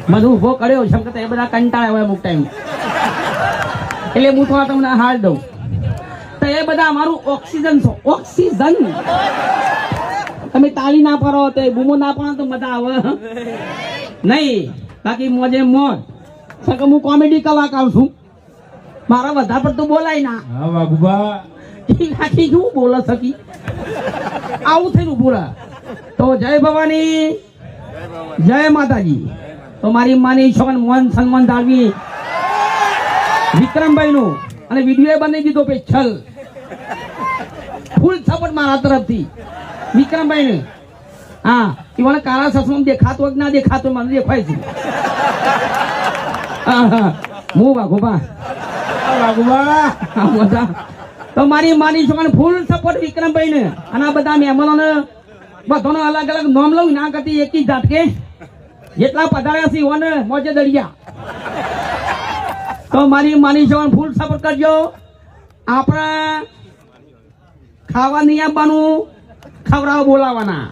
મને ઉભો કર્યો છે કે એ બધા કંટાળ્યા હોય અમુક ટાઈમ એટલે હું થોડા તમને હાલ દઉં તો એ બધા અમારું ઓક્સિજન છો ઓક્સિજન તમે તાળી ના પાડો તો બૂમો ના પાડો તો મજા આવે નહીં બાકી મોજે મોજ સકે હું કોમેડી કલાકાર છું મારા વધારે પડતું બોલાય ના હા વાઘુબા આખી શું બોલે સકી આવું થઈને બોલા તો જય ભવાની જય માતાજી તો મારી માની છોકન મોહન સન્માન જાળવી વિક્રમભાઈ નું અને વિડીયો બનાવી દીધો પેછલ ફૂલ સપોર્ટ મારા તરફથી વિક્રમભાઈ ને હા એવાને કાળા સસમાં દેખાતો કે ના દેખાતો મને દેખાય છે હું વાઘોબા વાઘોબા તો મારી માની છોકરાને ફૂલ સપોર્ટ વિક્રમભાઈ ને અને આ બધા મહેમાનોને બધાનો અલગ અલગ નામ લઉં ના કરતી એક જ ઝાટકે જેટલા પધાર્યા છે એવાને મોજે દરિયા તો મારી માની છોકરાને ફૂલ સપોર્ટ કરજો આપણે ખાવા નહીં આપવાનું ખવડાવ બોલાવાના